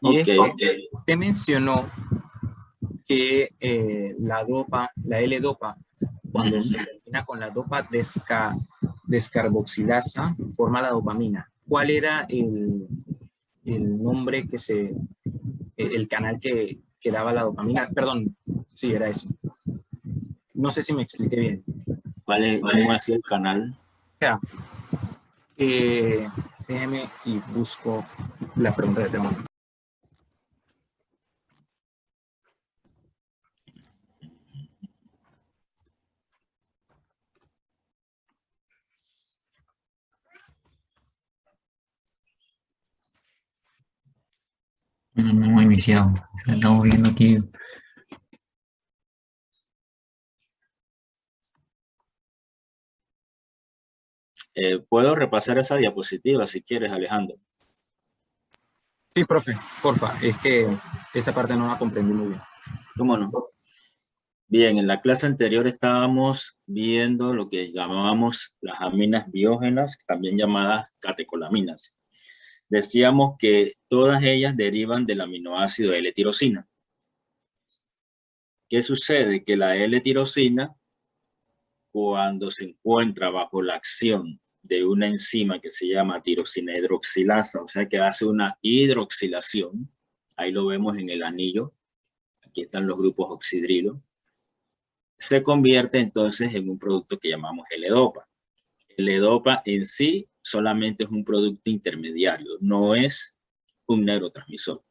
Y Ok. es que usted mencionó que la L-dopa, cuando se combina con la dopa descarboxilasa, forma la dopamina. ¿Cuál era el nombre el canal que daba la dopamina? Perdón, sí, era eso. No sé si me expliqué bien. ¿Cómo hacía el canal? O sea, déjeme y busco la pregunta que tengo. No hemos iniciado. Estamos viendo aquí. Puedo repasar esa diapositiva si quieres, Alejandro. Sí, profe, porfa, es que esa parte no la comprendí muy bien. ¿Cómo no? Bien, en la clase anterior estábamos viendo lo que llamábamos las aminas biógenas, también llamadas catecolaminas. Decíamos que todas ellas derivan del aminoácido L-tirosina. ¿Qué sucede? Que la L-tirosina, cuando se encuentra bajo la acción de una enzima que se llama tirosina hidroxilasa, o sea que hace una hidroxilación, ahí lo vemos en el anillo, aquí están los grupos oxidrilo, se convierte entonces en un producto que llamamos L-dopa. L-dopa en sí solamente es un producto intermediario, no es un neurotransmisor.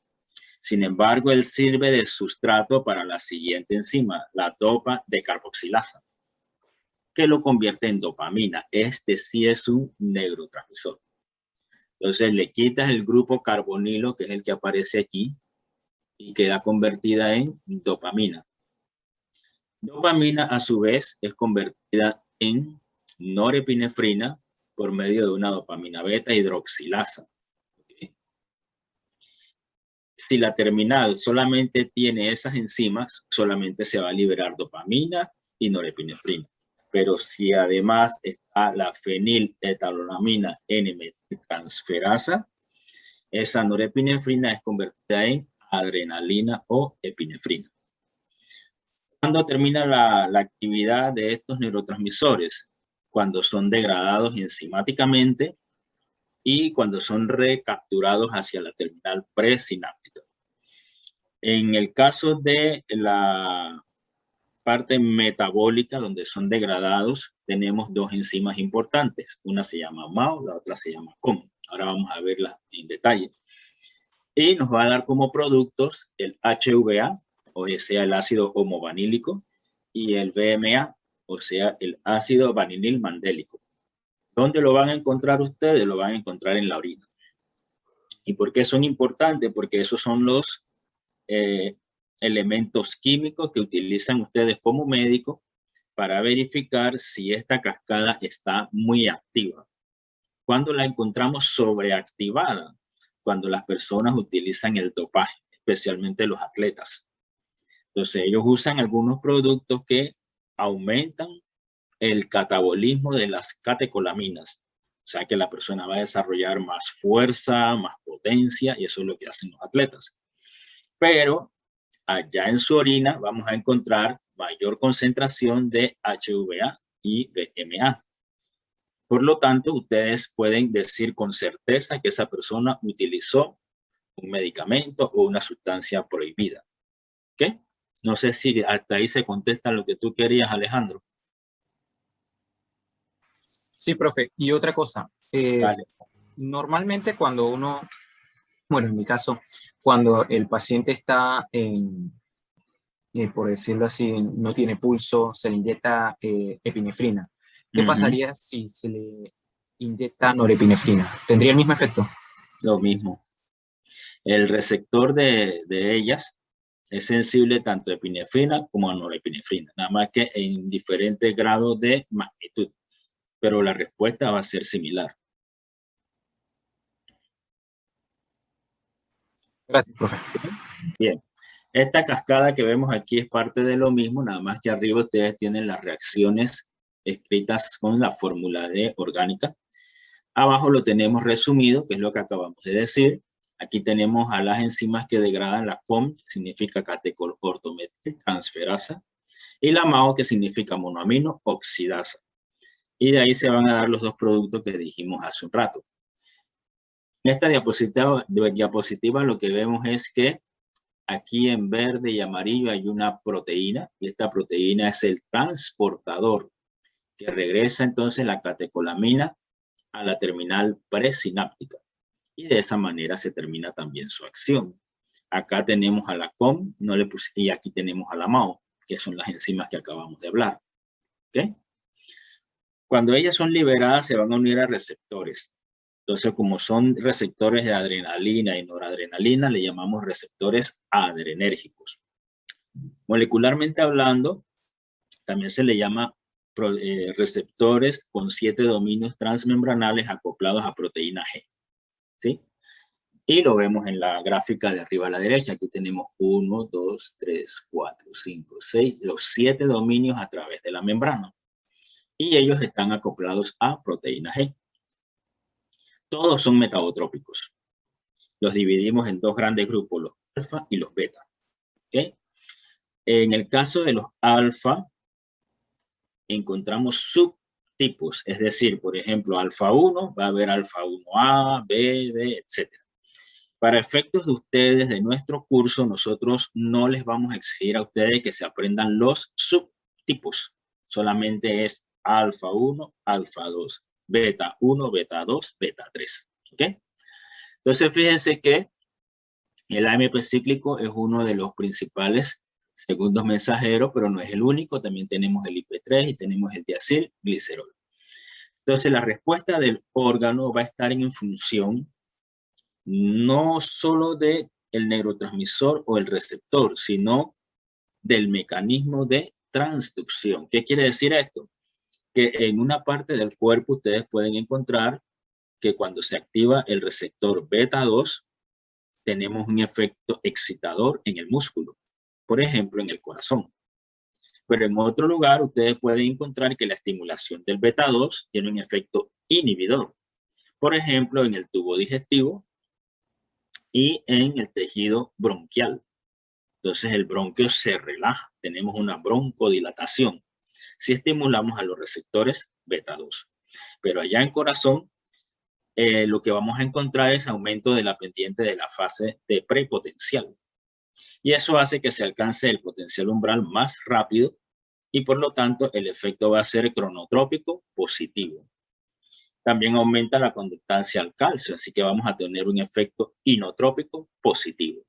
Sin embargo, él sirve de sustrato para la siguiente enzima, la dopa decarboxilasa, que lo convierte en dopamina. Este sí es un neurotransmisor. Entonces le quitas el grupo carbonilo, que es el que aparece aquí, y queda convertida en dopamina. Dopamina, a su vez, es convertida en norepinefrina por medio de una dopamina beta hidroxilasa. ¿Okay? Si la terminal solamente tiene esas enzimas, solamente se va a liberar dopamina y norepinefrina. Pero si además está la feniletolamina N-metiltransferasa, esa norepinefrina es convertida en adrenalina o epinefrina. ¿Cuándo termina la actividad de estos neurotransmisores? Cuando son degradados enzimáticamente y cuando son recapturados hacia la terminal presináptica. En el caso de la parte metabólica, donde son degradados, tenemos dos enzimas importantes. Una se llama MAO, la otra se llama COM. Ahora vamos a verlas en detalle. Y nos va a dar como productos el HVA, o sea, el ácido homovanílico, y el BMA, o sea, el ácido vanilil mandélico. ¿Dónde lo van a encontrar ustedes? Lo van a encontrar en la orina. ¿Y por qué son importantes? Porque esos son los elementos químicos que utilizan ustedes como médico para verificar si esta cascada está muy activa. ¿Cuándo la encontramos sobreactivada? Cuando las personas utilizan el dopaje, especialmente los atletas. Entonces ellos usan algunos productos que aumentan el catabolismo de las catecolaminas. O sea que la persona va a desarrollar más fuerza, más potencia, y eso es lo que hacen los atletas. Pero allá en su orina vamos a encontrar mayor concentración de HVA y BMA. Por lo tanto, ustedes pueden decir con certeza que esa persona utilizó un medicamento o una sustancia prohibida. ¿Ok? No sé si hasta ahí se contesta lo que tú querías, Alejandro. Sí, profe. Y otra cosa, Vale. normalmente cuando bueno, en mi caso, cuando el paciente está por decirlo así, no tiene pulso, se le inyecta epinefrina. ¿Qué pasaría si se le inyecta norepinefrina? ¿Tendría el mismo efecto? Lo mismo. El receptor de ellas es sensible tanto a epinefrina como a norepinefrina, nada más que en diferentes grados de magnitud, pero la respuesta va a ser similar. Gracias, profe. Bien, esta cascada que vemos aquí es parte de lo mismo, nada más que arriba ustedes tienen las reacciones escritas con la fórmula de orgánica. Abajo lo tenemos resumido, que es lo que acabamos de decir. Aquí tenemos a las enzimas que degradan la COM, que significa catecol-ortometiltransferasa, y la MAO, que significa monoamino oxidasa. Y de ahí se van a dar los dos productos que dijimos hace un rato. En esta diapositiva lo que vemos es que aquí en verde y amarillo hay una proteína, y esta proteína es el transportador que regresa entonces la catecolamina a la terminal presináptica. Y de esa manera se termina también su acción. Acá tenemos a la COM y aquí tenemos a la MAO, que son las enzimas que acabamos de hablar. ¿Okay? Cuando ellas son liberadas se van a unir a receptores. Entonces, como son receptores de adrenalina y noradrenalina, le llamamos receptores adrenérgicos. Molecularmente hablando, también se le llama receptores con 7 dominios transmembranales acoplados a proteína G. ¿Sí? Y lo vemos en la gráfica de arriba a la derecha. Aquí tenemos 1, 2, 3, 4, 5, 6, los 7 dominios a través de la membrana. Y ellos están acoplados a proteína G. Todos son metabotrópicos. Los dividimos en dos grandes grupos, los alfa y los beta. ¿Okay? En el caso de los alfa, encontramos subtipos, es decir, por ejemplo, alfa 1, va a haber alfa 1A, B, D, etc. Para efectos de ustedes, de nuestro curso, nosotros no les vamos a exigir a ustedes que se aprendan los subtipos. Solamente es alfa 1, alfa 2, beta 1, beta 2, beta 3. ¿Ok? Entonces, fíjense que el AMP cíclico es uno de los principales segundos mensajeros, pero no es el único. También tenemos el IP3 y tenemos el diacilglicerol. Entonces, la respuesta del órgano va a estar en función no solo del neurotransmisor o el receptor, sino del mecanismo de transducción. ¿Qué quiere decir esto? Que en una parte del cuerpo ustedes pueden encontrar que cuando se activa el receptor beta 2, tenemos un efecto excitador en el músculo, por ejemplo, en el corazón. Pero en otro lugar ustedes pueden encontrar que la estimulación del beta 2 tiene un efecto inhibidor, por ejemplo, en el tubo digestivo y en el tejido bronquial. Entonces el bronquio se relaja, tenemos una broncodilatación si estimulamos a los receptores beta 2. Pero allá en corazón, lo que vamos a encontrar es aumento de la pendiente de la fase de prepotencial. Y eso hace que se alcance el potencial umbral más rápido y por lo tanto el efecto va a ser cronotrópico positivo. También aumenta la conductancia al calcio, así que vamos a tener un efecto inotrópico positivo.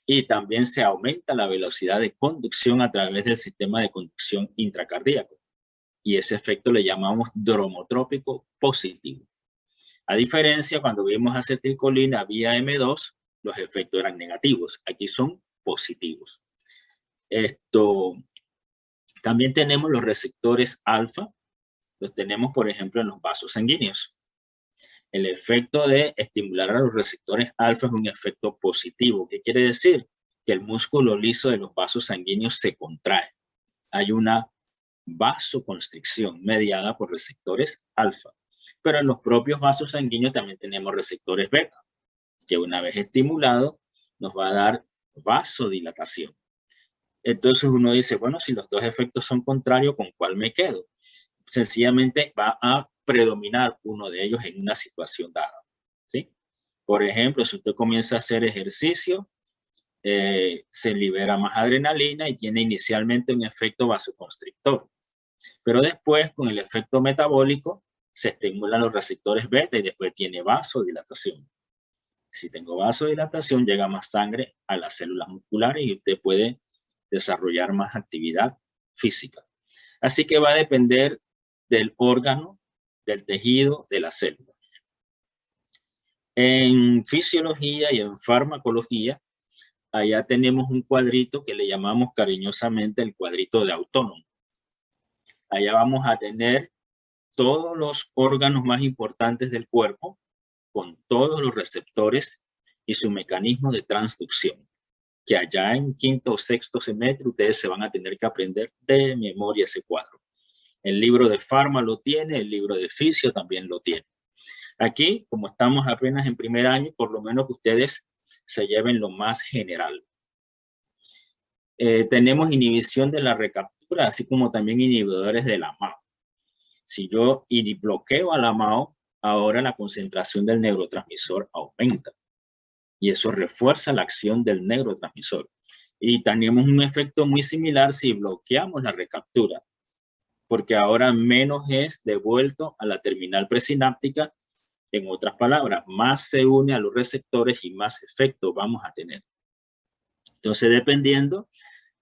Y también se aumenta la velocidad de conducción a través del sistema de conducción intracardíaco. Y ese efecto le llamamos dromotrópico positivo. A diferencia, cuando vimos acetilcolina vía M2, los efectos eran negativos. Aquí son positivos. También tenemos los receptores alfa. Los tenemos, por ejemplo, en los vasos sanguíneos. El efecto de estimular a los receptores alfa es un efecto positivo. ¿Qué quiere decir? Que el músculo liso de los vasos sanguíneos se contrae. Hay una vasoconstricción mediada por receptores alfa. Pero en los propios vasos sanguíneos también tenemos receptores beta, que una vez estimulado nos va a dar vasodilatación. Entonces uno dice, bueno, si los dos efectos son contrarios, ¿con cuál me quedo? Sencillamente va a predominar uno de ellos en una situación dada, ¿sí? Por ejemplo, si usted comienza a hacer ejercicio, se libera más adrenalina y tiene inicialmente un efecto vasoconstrictor. Pero después, con el efecto metabólico, se estimulan los receptores beta y después tiene vasodilatación. Si tengo vasodilatación, llega más sangre a las células musculares y usted puede desarrollar más actividad física. Así que va a depender del órgano, del tejido, de la célula. En fisiología y en farmacología, allá tenemos un cuadrito que le llamamos cariñosamente el cuadrito de autónomo. Allá vamos a tener todos los órganos más importantes del cuerpo con todos los receptores y su mecanismo de transducción, que allá en quinto o sexto semestre ustedes se van a tener que aprender de memoria ese cuadro. El libro de Farma lo tiene, el libro de Fisio también lo tiene. Aquí, como estamos apenas en primer año, por lo menos que ustedes se lleven lo más general. Tenemos inhibición de la recaptura, así como también inhibidores de la MAO. Si yo bloqueo a la MAO, ahora la concentración del neurotransmisor aumenta y eso refuerza la acción del neurotransmisor. Y tenemos un efecto muy similar si bloqueamos la recaptura, porque ahora menos es devuelto a la terminal presináptica. En otras palabras, más se une a los receptores y más efecto vamos a tener. Entonces, dependiendo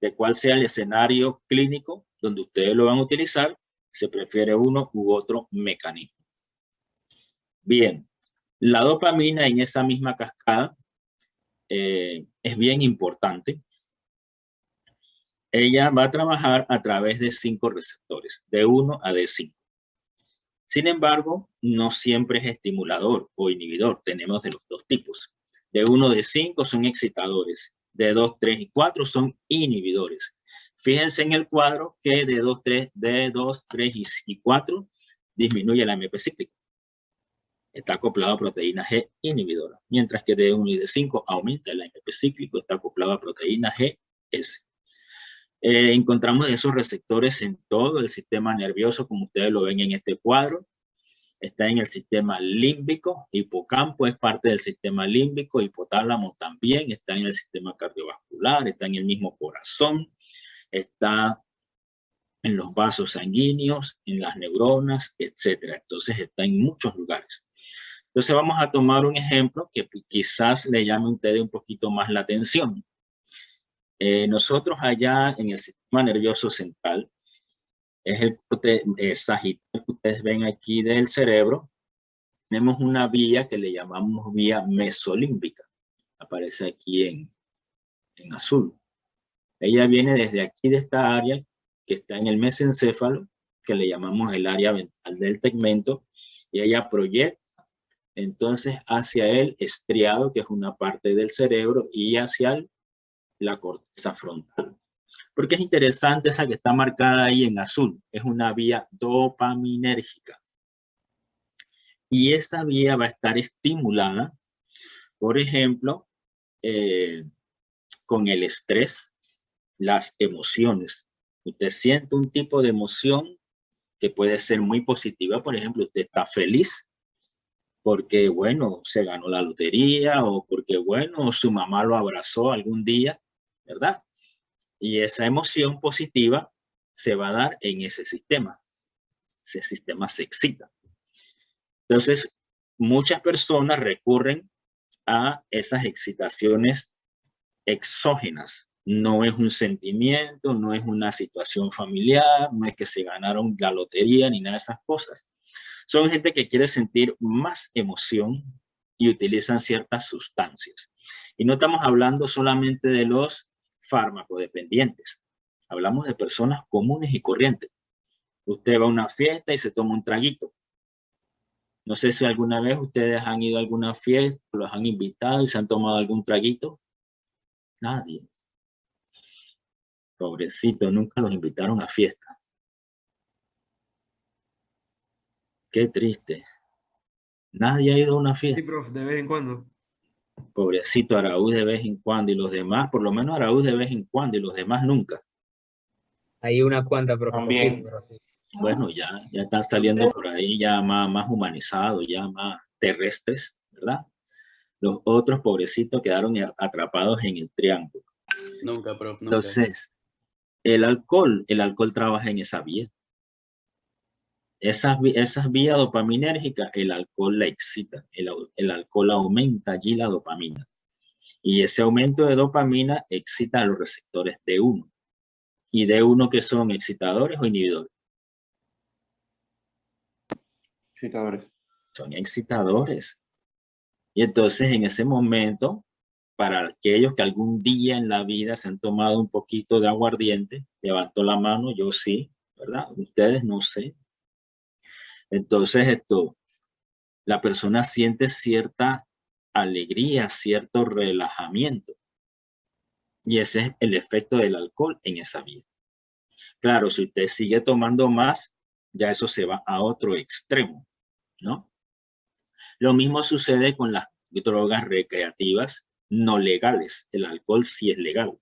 de cuál sea el escenario clínico donde ustedes lo van a utilizar, se prefiere uno u otro mecanismo. Bien, la dopamina en esa misma cascada es bien importante. Ella va a trabajar a través de 5 receptores, de 1 a D5. Sin embargo, no siempre es estimulador o inhibidor. Tenemos de los dos tipos. De 1 a D5 son excitadores. De 2, 3 y 4 son inhibidores. Fíjense en el cuadro que de 2, 3 y 4 disminuye la AMP cíclica. Está acoplado a proteína G inhibidora. Mientras que de 1 y de 5 aumenta el AMP cíclico, está acoplado a proteína GS. Encontramos esos receptores en todo el sistema nervioso, como ustedes lo ven en este cuadro. Está en el sistema límbico, hipocampo es parte del sistema límbico, hipotálamo también, está en el sistema cardiovascular, está en el mismo corazón, está en los vasos sanguíneos, en las neuronas, etc. Entonces está en muchos lugares. Entonces vamos a tomar un ejemplo que quizás le llame a ustedes un poquito más la atención. Nosotros allá en el sistema nervioso central, es el corte sagital que ustedes ven aquí del cerebro, tenemos una vía que le llamamos vía mesolímbica, aparece aquí en azul. Ella viene desde aquí de esta área que está en el mesencéfalo, que le llamamos el área ventral del tegmento, y ella proyecta entonces hacia el estriado, que es una parte del cerebro, y hacia la corteza frontal. Porque es interesante esa que está marcada ahí en azul, es una vía dopaminérgica. Y esa vía va a estar estimulada, por ejemplo, con el estrés, las emociones. Usted siente un tipo de emoción que puede ser muy positiva, por ejemplo, usted está feliz porque, bueno, se ganó la lotería o porque, bueno, su mamá lo abrazó algún día, ¿verdad? Y esa emoción positiva se va a dar en ese sistema. Ese sistema se excita. Entonces, muchas personas recurren a esas excitaciones exógenas. No es un sentimiento, no es una situación familiar, no es que se ganaron la lotería ni nada de esas cosas. Son gente que quiere sentir más emoción y utilizan ciertas sustancias. Y no estamos hablando solamente de los farmacodependientes. Hablamos de personas comunes y corrientes. Usted va a una fiesta y se toma un traguito. No sé si alguna vez ustedes han ido a alguna fiesta, los han invitado y se han tomado algún traguito. Nadie. Pobrecito, nunca los invitaron a fiesta. Qué triste. Nadie ha ido a una fiesta. Sí, profe, de vez en cuando. Pobrecito Araúz de vez en cuando y los demás, por lo menos Araúz de vez en cuando y los demás nunca. Hay una cuanta, profe, También. poquito, pero sí. Bueno, ya están saliendo por ahí ya más humanizados, ya más terrestres, ¿verdad? Los otros pobrecitos quedaron atrapados en el triángulo. Nunca, profe, nunca. Entonces, el alcohol trabaja en esa vía. Esas vías dopaminérgicas, el alcohol la excita, el alcohol aumenta allí la dopamina. Y ese aumento de dopamina excita a los receptores D1. ¿Y D1 que son excitadores o inhibidores? Excitadores. Son excitadores. Y entonces en ese momento, para aquellos que algún día en la vida se han tomado un poquito de aguardiente, levantó la mano, yo sí, ¿verdad? Ustedes no sé. Entonces la persona siente cierta alegría, cierto relajamiento. Y ese es el efecto del alcohol en esa vía. Claro, si usted sigue tomando más, ya eso se va a otro extremo, ¿no? Lo mismo sucede con las drogas recreativas no legales. El alcohol sí es legal.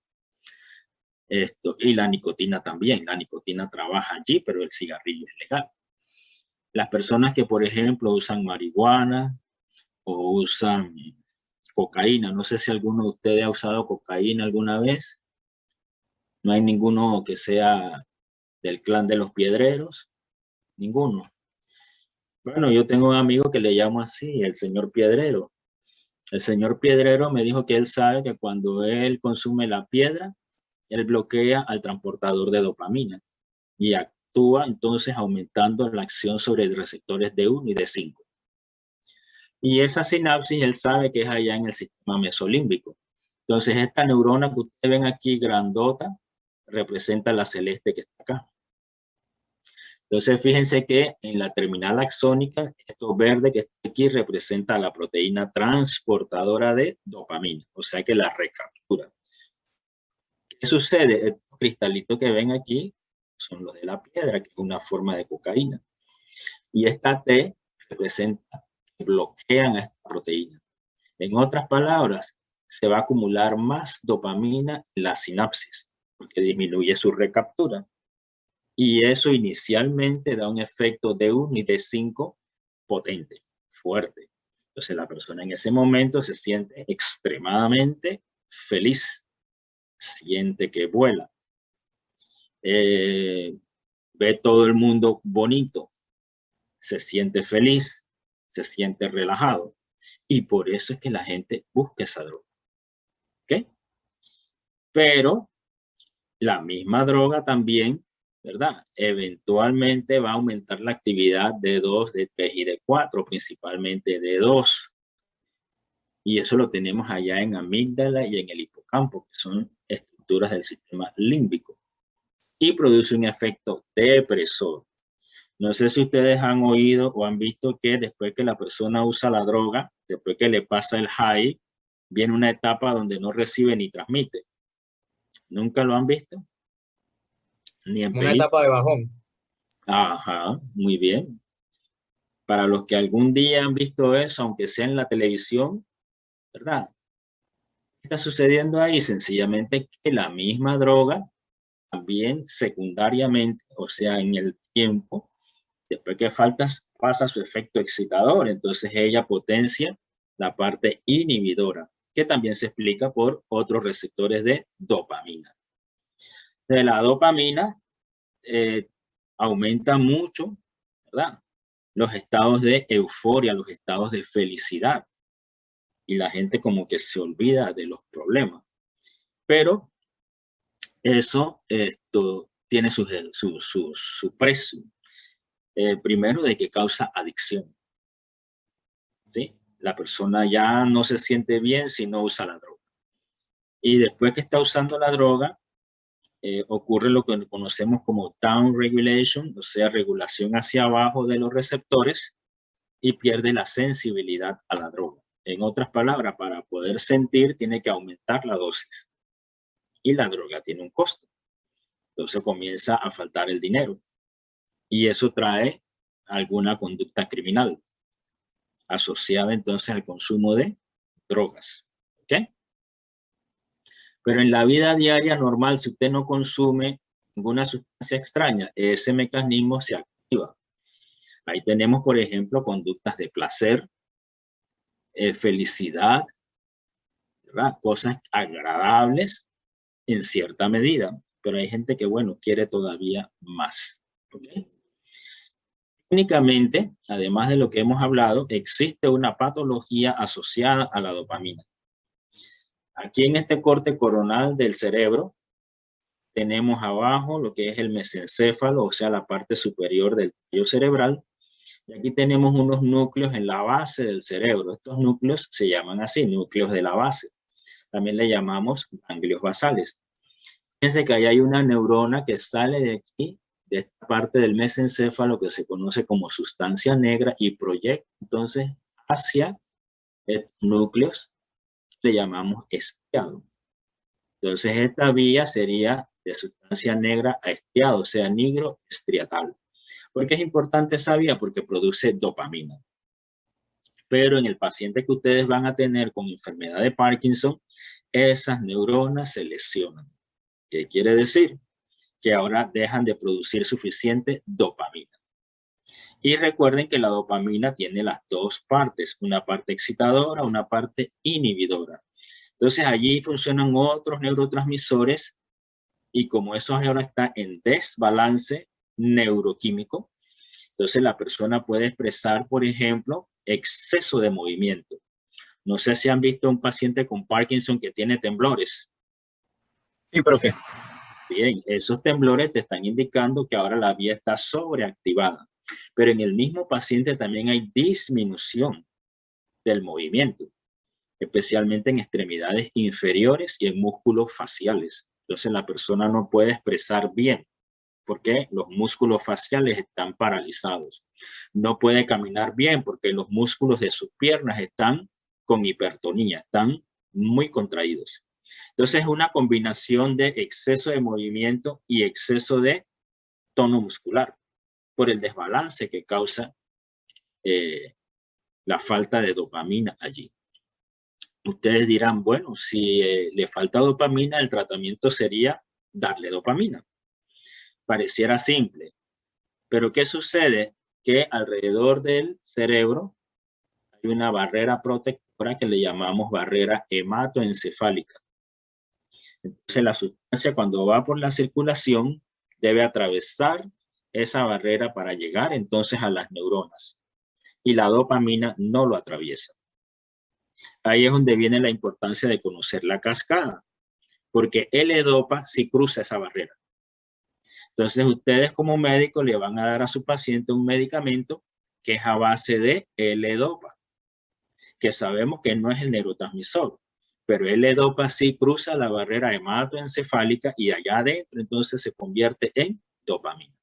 Y la nicotina también. La nicotina trabaja allí, pero el cigarrillo es legal. Las personas que, por ejemplo, usan marihuana o usan cocaína, no sé si alguno de ustedes ha usado cocaína alguna vez. No hay ninguno que sea del clan de los piedreros, ninguno. Bueno, yo tengo un amigo que le llamo así, el señor Piedrero. El señor Piedrero me dijo que él sabe que cuando él consume la piedra, él bloquea al transportador de dopamina y actúa entonces aumentando la acción sobre receptores D1 y D5. Y esa sinapsis él sabe que es allá en el sistema mesolímbico. Entonces esta neurona que ustedes ven aquí grandota representa la celeste que está acá. Entonces fíjense que en la terminal axónica, esto verde que está aquí representa la proteína transportadora de dopamina, o sea que la recaptura. ¿Qué sucede? Estos cristalitos que ven aquí son los de la piedra, que es una forma de cocaína. Y esta T representa que bloquean a esta proteína. En otras palabras, se va a acumular más dopamina en la sinapsis, porque disminuye su recaptura. Y eso inicialmente da un efecto D1 y D5 potente, fuerte. Entonces la persona en ese momento se siente extremadamente feliz, siente que vuela, ve todo el mundo bonito, se siente feliz, se siente relajado. Y por eso es que la gente busca esa droga. ¿Ok? Pero la misma droga también, ¿verdad? Eventualmente va a aumentar la actividad de 2, de 3 y de 4, principalmente de 2. Y eso lo tenemos allá en amígdala y en el hipocampo, que son estructuras del sistema límbico. Y produce un efecto depresor. No sé si ustedes han oído o han visto que después que la persona usa la droga, después que le pasa el high, viene una etapa donde no recibe ni transmite. ¿Nunca lo han visto? Ni en Una etapa de bajón. Ajá, muy bien. Para los que algún día han visto eso, aunque sea en la televisión, ¿verdad? ¿Qué está sucediendo ahí? Sencillamente que la misma droga también secundariamente, o sea, en el tiempo, después que faltas, pasa su efecto excitador. Entonces ella potencia la parte inhibidora, que también se explica por otros receptores de dopamina. De la dopamina aumenta mucho, ¿verdad? Los estados de euforia, los estados de felicidad. Y la gente como que se olvida de los problemas. Pero eso tiene su precio. Primero, de que causa adicción. ¿Sí? La persona ya no se siente bien si no usa la droga. Y después que está usando la droga, ocurre lo que conocemos como down regulation, o sea, regulación hacia abajo de los receptores, y pierde la sensibilidad a la droga. En otras palabras, para poder sentir tiene que aumentar la dosis. Y la droga tiene un costo. Entonces comienza a faltar el dinero. Y eso trae alguna conducta criminal asociada entonces al consumo de drogas. ¿Ok? Pero en la vida diaria normal, si usted no consume ninguna sustancia extraña, ese mecanismo se activa. Ahí tenemos, por ejemplo, conductas de placer, felicidad, ¿verdad? Cosas agradables en cierta medida, pero hay gente que, bueno, quiere todavía más. ¿Okay? Técnicamente, además de lo que hemos hablado, existe una patología asociada a la dopamina. Aquí en este corte coronal del cerebro, tenemos abajo lo que es el mesencéfalo, o sea, la parte superior del tallo cerebral. Y aquí tenemos unos núcleos en la base del cerebro. Estos núcleos se llaman así, núcleos de la base. También le llamamos ganglios basales. Fíjense que ahí hay una neurona que sale de aquí, de esta parte del mesencéfalo que se conoce como sustancia negra y proyecta entonces hacia estos núcleos, le llamamos estriado. Entonces esta vía sería de sustancia negra a estriado, o sea, negro estriatal. ¿Por qué es importante esa vía? Porque produce dopamina. Pero en el paciente que ustedes van a tener con enfermedad de Parkinson, esas neuronas se lesionan. ¿Qué quiere decir? Que ahora dejan de producir suficiente dopamina. Y recuerden que la dopamina tiene las dos partes, una parte excitadora, una parte inhibidora. Entonces allí funcionan otros neurotransmisores y como eso ahora está en desbalance neuroquímico, entonces la persona puede expresar, por ejemplo, exceso de movimiento. No sé si han visto un paciente con Parkinson que tiene temblores. Sí, profe. Bien, esos temblores te están indicando que ahora la vía está sobreactivada. Pero en el mismo paciente también hay disminución del movimiento, especialmente en extremidades inferiores y en músculos faciales. Entonces la persona no puede expresar bien porque los músculos faciales están paralizados. No puede caminar bien porque los músculos de sus piernas están con hipertonía, están muy contraídos. Entonces es una combinación de exceso de movimiento y exceso de tono muscular por el desbalance que causa la falta de dopamina allí. Ustedes dirán, bueno, si le falta dopamina, el tratamiento sería darle dopamina. Pareciera simple, pero ¿qué sucede? Que alrededor del cerebro hay una barrera protectora que le llamamos barrera hematoencefálica. Entonces la sustancia cuando va por la circulación debe atravesar esa barrera para llegar entonces a las neuronas y la dopamina no lo atraviesa. Ahí es donde viene la importancia de conocer la cascada, porque L-Dopa sí cruza esa barrera. Entonces ustedes como médicos le van a dar a su paciente un medicamento que es a base de L-Dopa, que sabemos que no es el neurotransmisor, pero L-Dopa sí cruza la barrera hematoencefálica y allá adentro entonces se convierte en dopamina.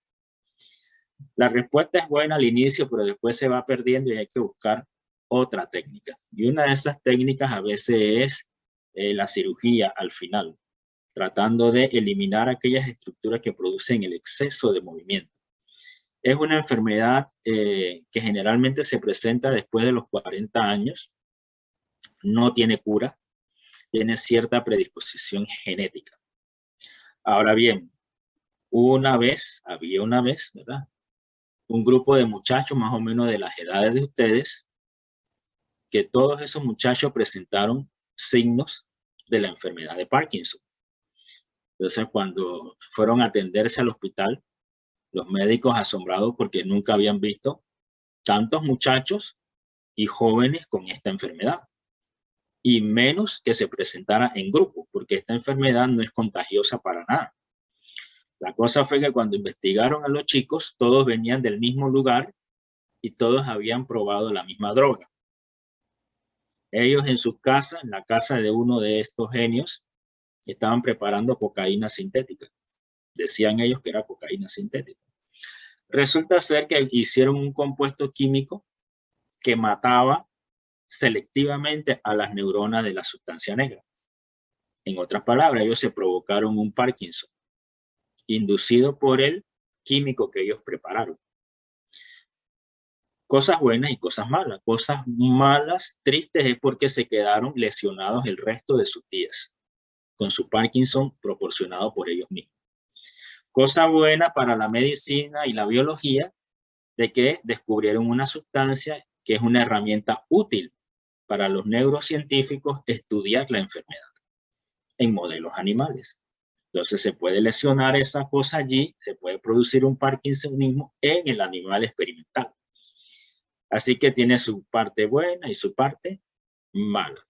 La respuesta es buena al inicio, pero después se va perdiendo y hay que buscar otra técnica. Y una de esas técnicas a veces es la cirugía al final, tratando de eliminar aquellas estructuras que producen el exceso de movimiento. Es una enfermedad que generalmente se presenta después de los 40 años, no tiene cura, tiene cierta predisposición genética. Ahora bien, había una vez, ¿verdad? Un grupo de muchachos más o menos de las edades de ustedes, que todos esos muchachos presentaron signos de la enfermedad de Parkinson. Entonces, cuando fueron a atenderse al hospital, los médicos asombrados porque nunca habían visto tantos muchachos y jóvenes con esta enfermedad, y menos que se presentara en grupo, porque esta enfermedad no es contagiosa para nada. La cosa fue que cuando investigaron a los chicos, todos venían del mismo lugar y todos habían probado la misma droga. Ellos en su casa, en la casa de uno de estos genios, estaban preparando cocaína sintética. Decían ellos que era cocaína sintética. Resulta ser que hicieron un compuesto químico que mataba selectivamente a las neuronas de la sustancia negra. En otras palabras, ellos se provocaron un Parkinson inducido por el químico que ellos prepararon. Cosas buenas y cosas malas. Cosas malas, tristes, es porque se quedaron lesionados el resto de sus días con su Parkinson proporcionado por ellos mismos. Cosa buena para la medicina y la biología de que descubrieron una sustancia que es una herramienta útil para los neurocientíficos estudiar la enfermedad en modelos animales. Entonces se puede lesionar esa cosa allí, se puede producir un parkinsonismo en el animal experimental. Así que tiene su parte buena y su parte mala.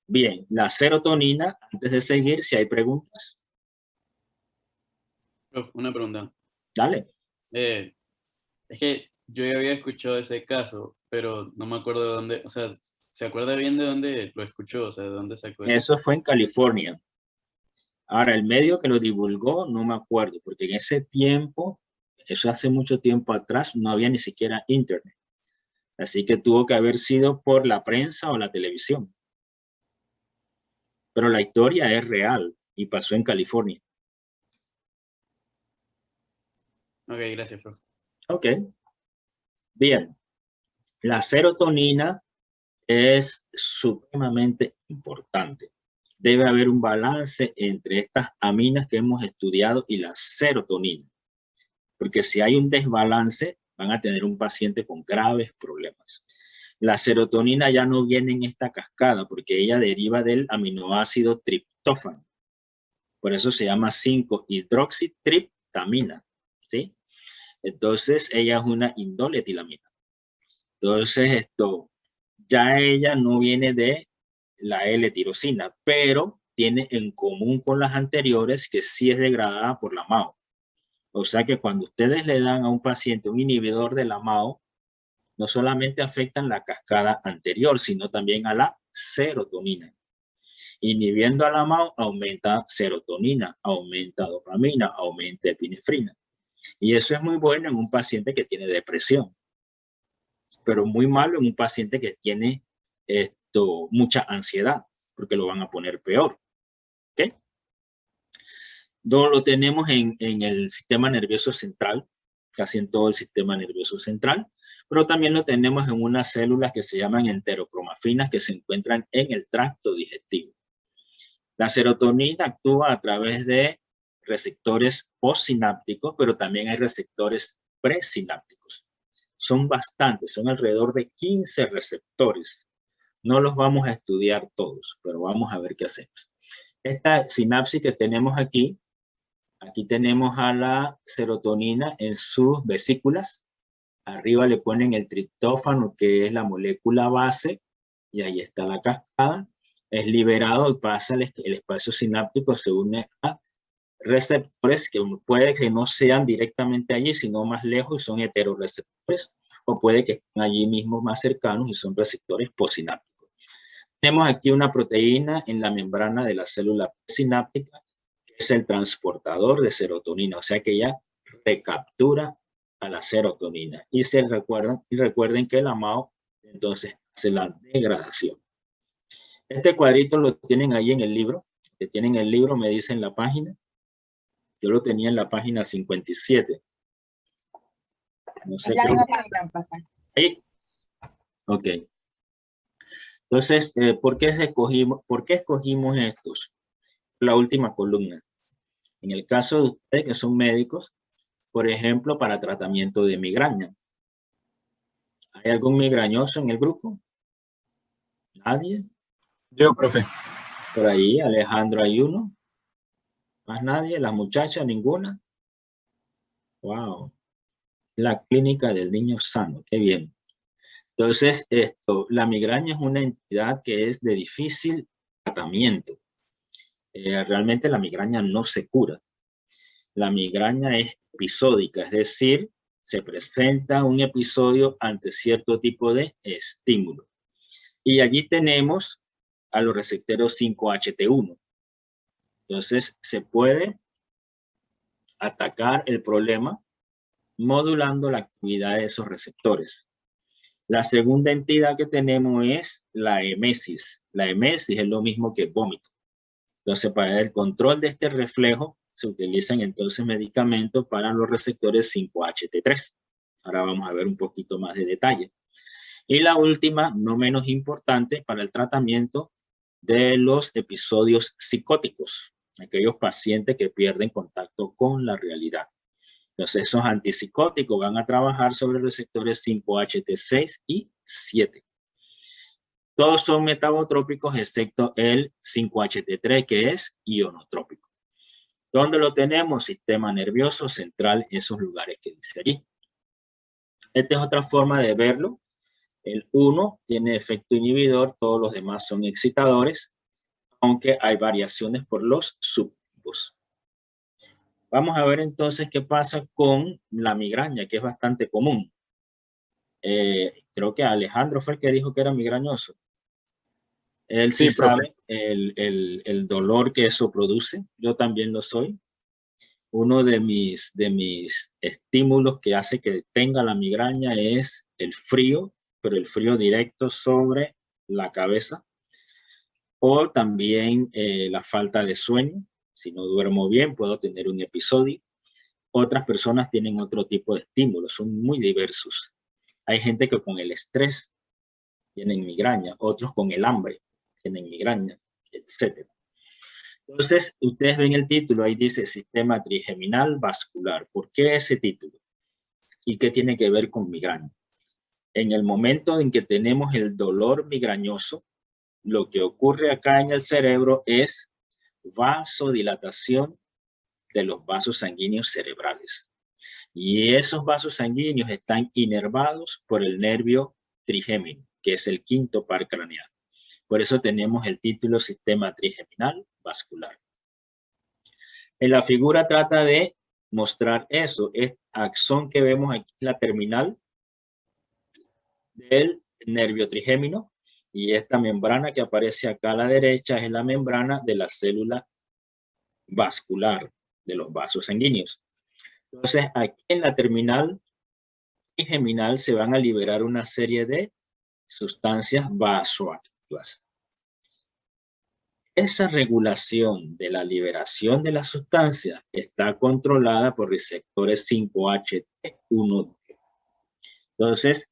Bien, la serotonina, antes de seguir, si hay preguntas. Prof, una pregunta. Dale. Es que yo ya había escuchado ese caso, pero no me acuerdo de dónde, o sea, ¿se acuerda bien de dónde lo escuchó? O sea, de dónde sacó eso. Eso fue en California. Ahora, el medio que lo divulgó, no me acuerdo, porque en ese tiempo, eso hace mucho tiempo atrás, no había ni siquiera internet. Así que tuvo que haber sido por la prensa o la televisión. Pero la historia es real y pasó en California. Ok, gracias, prof. Ok. Bien. La serotonina es supremamente importante. Debe haber un balance entre estas aminas que hemos estudiado y la serotonina, porque si hay un desbalance, van a tener un paciente con graves problemas. La serotonina ya no viene en esta cascada porque ella deriva del aminoácido triptófano. Por eso se llama 5-hidroxitriptamina, ¿sí? Entonces, ella es una indoletilamina. Entonces, ya ella no viene de la L-tirosina, pero tiene en común con las anteriores que sí es degradada por la MAO. O sea que cuando ustedes le dan a un paciente un inhibidor de la MAO, no solamente afectan la cascada anterior, sino también a la serotonina. Inhibiendo a la MAO, aumenta serotonina, aumenta dopamina, aumenta epinefrina. Y eso es muy bueno en un paciente que tiene depresión, pero muy malo en un paciente que tiene mucha ansiedad, porque lo van a poner peor. ¿Okay? Lo tenemos en el sistema nervioso central, casi en todo el sistema nervioso central, pero también lo tenemos en unas células que se llaman enterocromafinas que se encuentran en el tracto digestivo. La serotonina actúa a través de receptores postsinápticos, pero también hay receptores presinápticos. Son bastantes, son alrededor de 15 receptores. No los vamos a estudiar todos, pero vamos a ver qué hacemos. Esta sinapsis que tenemos aquí tenemos a la serotonina en sus vesículas. Arriba le ponen el triptófano, que es la molécula base, y ahí está la cascada. Es liberado y pasa el espacio sináptico, se une a receptores que puede que no sean directamente allí, sino más lejos y son heteroreceptores, o puede que estén allí mismos más cercanos y son receptores postsinápticos. Tenemos aquí una proteína en la membrana de la célula sináptica, que es el transportador de serotonina, o sea que ya recaptura a la serotonina. Y recuerden que la MAO entonces hace la degradación. Este cuadrito lo tienen ahí en el libro. Que tienen el libro, me dicen la página. Yo lo tenía en la página 57. No sé qué. Ahí. Ok. Entonces, ¿por qué escogimos estos? La última columna. En el caso de ustedes que son médicos, por ejemplo, para tratamiento de migraña. ¿Hay algún migrañoso en el grupo? ¿Nadie? Yo, profe. Por ahí, Alejandro, hay uno. ¿Más nadie? ¿Las muchachas? ¿Ninguna? Wow. La clínica del niño sano. Qué bien. Entonces, la migraña es una entidad que es de difícil tratamiento. Realmente la migraña no se cura. La migraña es episódica, es decir, se presenta un episodio ante cierto tipo de estímulo. Y allí tenemos a los receptores 5-HT1. Entonces, se puede atacar el problema modulando la actividad de esos receptores. La segunda entidad que tenemos es la emesis. La emesis es lo mismo que vómito. Entonces, para el control de este reflejo, se utilizan entonces medicamentos para los receptores 5-HT3. Ahora vamos a ver un poquito más de detalle. Y la última, no menos importante, para el tratamiento de los episodios psicóticos, aquellos pacientes que pierden contacto con la realidad. Entonces, esos antipsicóticos van a trabajar sobre receptores 5-HT6 y 7. Todos son metabotrópicos excepto el 5-HT3, que es ionotrópico. ¿Dónde lo tenemos? Sistema nervioso central, esos lugares que dice allí. Esta es otra forma de verlo. El 1 tiene efecto inhibidor, todos los demás son excitadores, aunque hay variaciones por los subtipos. Vamos a ver entonces qué pasa con la migraña, que es bastante común. Creo que Alejandro fue el que dijo que era migrañoso. Él sí sabe el dolor que eso produce. Yo también lo soy. Uno de mis estímulos que hace que tenga la migraña es el frío, pero el frío directo sobre la cabeza. O también la falta de sueño. Si no duermo bien, puedo tener un episodio. Otras personas tienen otro tipo de estímulos, son muy diversos. Hay gente que con el estrés tienen migraña, otros con el hambre tienen migraña, etc. Entonces, ustedes ven el título, ahí dice sistema trigeminal vascular. ¿Por qué ese título? ¿Y qué tiene que ver con migraña? En el momento en que tenemos el dolor migrañoso, lo que ocurre acá en el cerebro es vasodilatación de los vasos sanguíneos cerebrales. Y esos vasos sanguíneos están inervados por el nervio trigémino, que es el quinto par craneal. Por eso tenemos el título sistema trigeminal vascular. En la figura trata de mostrar eso. Este axón que vemos aquí, la terminal del nervio trigémino, y esta membrana que aparece acá a la derecha es la membrana de la célula vascular de los vasos sanguíneos. Entonces, aquí en la terminal trigeminal se van a liberar una serie de sustancias vasoactivas. Esa regulación de la liberación de las sustancias está controlada por receptores 5-HT1. Entonces,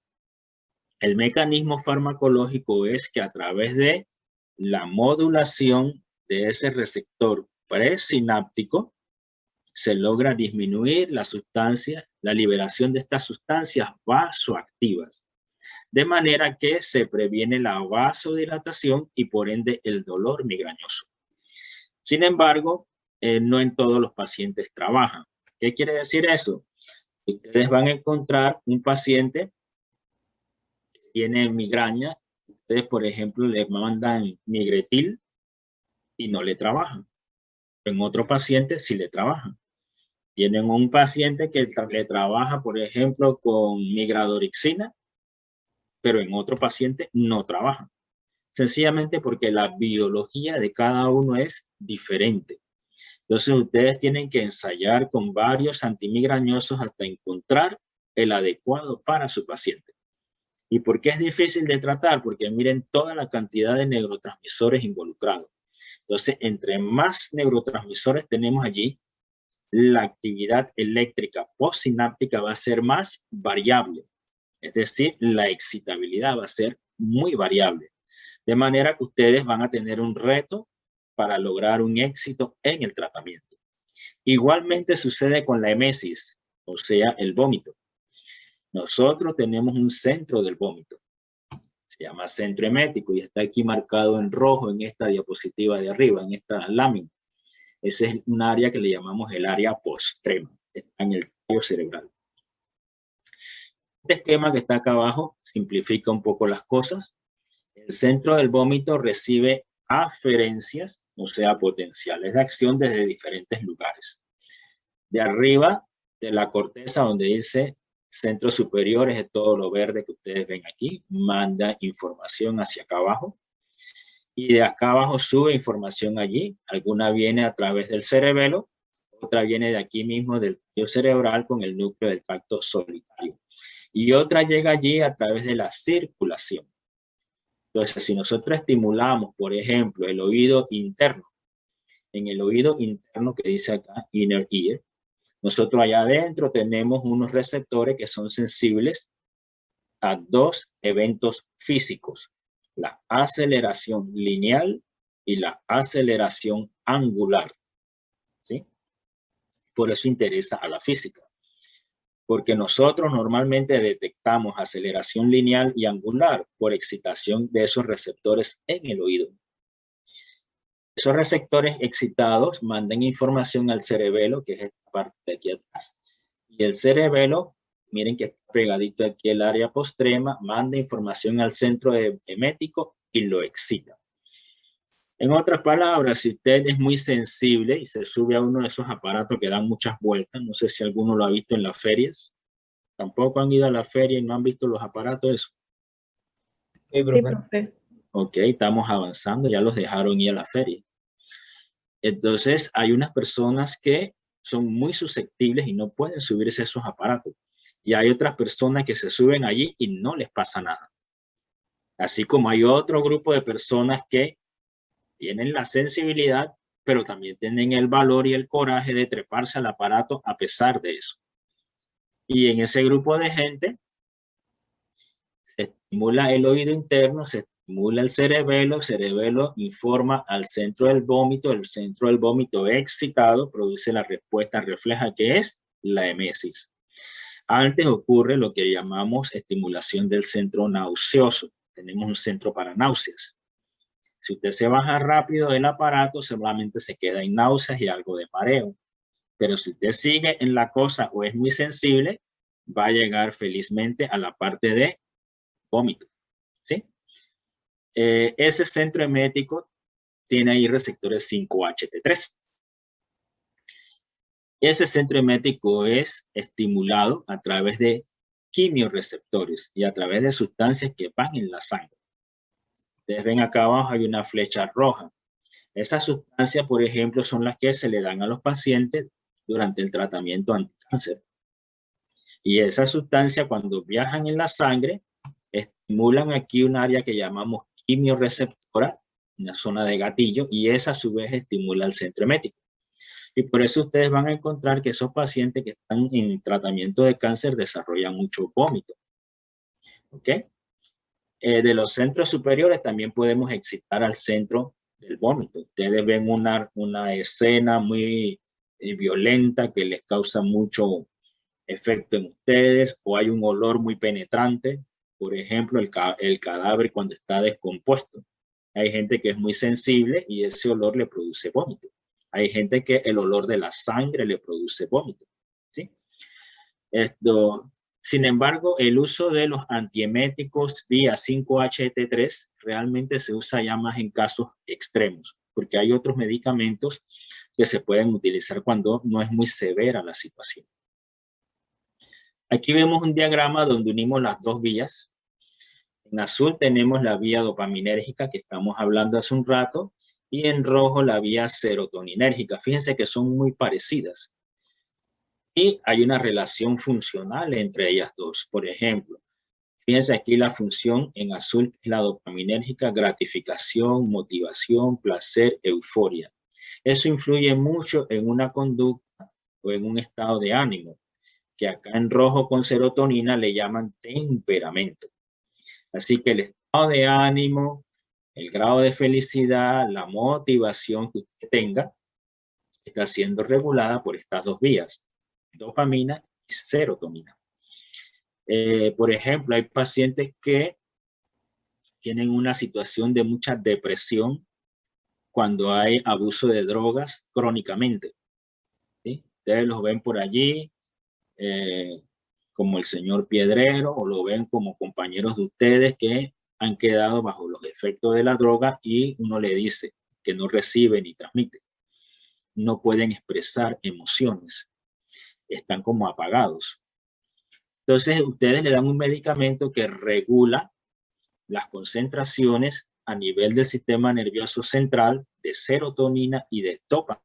el mecanismo farmacológico es que a través de la modulación de ese receptor presináptico se logra disminuir la liberación de estas sustancias vasoactivas, de manera que se previene la vasodilatación y por ende el dolor migrañoso. Sin embargo, no en todos los pacientes trabajan. ¿Qué quiere decir eso? Ustedes van a encontrar un paciente que tiene migraña, ustedes por ejemplo le mandan migretil y no le trabajan. En otro paciente sí le trabajan. Tienen un paciente que le trabaja, por ejemplo, con migradorixina, pero en otro paciente no trabaja. Sencillamente porque la biología de cada uno es diferente. Entonces ustedes tienen que ensayar con varios antimigrañosos hasta encontrar el adecuado para su paciente. ¿Y por qué es difícil de tratar? Porque miren toda la cantidad de neurotransmisores involucrados. Entonces, entre más neurotransmisores tenemos allí, la actividad eléctrica postsináptica va a ser más variable. Es decir, la excitabilidad va a ser muy variable. De manera que ustedes van a tener un reto para lograr un éxito en el tratamiento. Igualmente sucede con la emesis, o sea, el vómito. Nosotros tenemos un centro del vómito. Se llama centro emético y está aquí marcado en rojo en esta diapositiva de arriba, en esta lámina. Ese es un área que le llamamos el área postrema, está en el tallo cerebral. Este esquema que está acá abajo simplifica un poco las cosas. El centro del vómito recibe aferencias, o sea, potenciales de acción desde diferentes lugares. De arriba, de la corteza, donde dice centros superiores, es todo lo verde que ustedes ven aquí, manda información hacia acá abajo. Y de acá abajo sube información allí. Alguna viene a través del cerebelo, otra viene de aquí mismo del tallo cerebral con el núcleo del tracto solitario. Y otra llega allí a través de la circulación. Entonces, si nosotros estimulamos, por ejemplo, el oído interno, en el oído interno que dice acá, inner ear, nosotros allá adentro tenemos unos receptores que son sensibles a dos eventos físicos, la aceleración lineal y la aceleración angular, ¿sí? Por eso interesa a la física, porque nosotros normalmente detectamos aceleración lineal y angular por excitación de esos receptores en el oído. Esos receptores excitados mandan información al cerebelo, que es esta parte de aquí atrás, y el cerebelo, miren que está pegadito aquí el área postrema, manda información al centro emético y lo excita. En otras palabras, si usted es muy sensible y se sube a uno de esos aparatos que dan muchas vueltas, no sé si alguno lo ha visto en las ferias, tampoco han ido a la feria y no han visto los aparatos esos. Sí, profe. Ok, estamos avanzando, ya los dejaron ir a la feria. Entonces, hay unas personas que son muy susceptibles y no pueden subirse a esos aparatos. Y hay otras personas que se suben allí y no les pasa nada. Así como hay otro grupo de personas que tienen la sensibilidad, pero también tienen el valor y el coraje de treparse al aparato a pesar de eso. Y en ese grupo de gente, estimula el oído interno, se estimula el cerebelo informa al centro del vómito, el centro del vómito excitado produce la respuesta refleja que es la emesis. Antes ocurre lo que llamamos estimulación del centro nauseoso. Tenemos un centro para náuseas. Si usted se baja rápido del aparato, solamente se queda en náuseas y algo de mareo. Pero si usted sigue en la cosa o es muy sensible, va a llegar felizmente a la parte de vómito. ¿Sí? Ese centro emético tiene ahí receptores 5-HT3. Ese centro emético es estimulado a través de quimiorreceptores y a través de sustancias que van en la sangre. Ustedes ven acá abajo hay una flecha roja. Estas sustancias, por ejemplo, son las que se le dan a los pacientes durante el tratamiento anticáncer. Y esas sustancias, cuando viajan en la sangre, estimulan aquí un área que llamamos quimiorreceptora, una zona de gatillo, y esa a su vez estimula el centro emético. Y por eso ustedes van a encontrar que esos pacientes que están en tratamiento de cáncer desarrollan mucho vómito. ¿Ok? De los centros superiores también podemos excitar al centro del vómito. Ustedes ven una escena muy violenta que les causa mucho efecto en ustedes, o hay un olor muy penetrante, por ejemplo, el cadáver cuando está descompuesto. Hay gente que es muy sensible y ese olor le produce vómito. Hay gente que el olor de la sangre le produce vómito. ¿Sí? Sin embargo, el uso de los antieméticos vía 5-HT3 realmente se usa ya más en casos extremos, porque hay otros medicamentos que se pueden utilizar cuando no es muy severa la situación. Aquí vemos un diagrama donde unimos las dos vías. En azul tenemos la vía dopaminérgica que estamos hablando hace un rato y en rojo la vía serotoninérgica. Fíjense que son muy parecidas. Y hay una relación funcional entre ellas dos. Por ejemplo, fíjense aquí la función en azul, la dopaminérgica, gratificación, motivación, placer, euforia. Eso influye mucho en una conducta o en un estado de ánimo, que acá en rojo con serotonina le llaman temperamento. Así que el estado de ánimo, el grado de felicidad, la motivación que usted tenga, está siendo regulada por estas dos vías, dopamina y serotonina. Por ejemplo, hay pacientes que tienen una situación de mucha depresión cuando hay abuso de drogas crónicamente. ¿Sí? Ustedes los ven por allí, como el señor Piedrero, o lo ven como compañeros de ustedes que han quedado bajo los efectos de la droga y uno le dice que no recibe ni transmite. No pueden expresar emociones. Están como apagados. Entonces, ustedes le dan un medicamento que regula las concentraciones a nivel del sistema nervioso central de serotonina y de dopamina.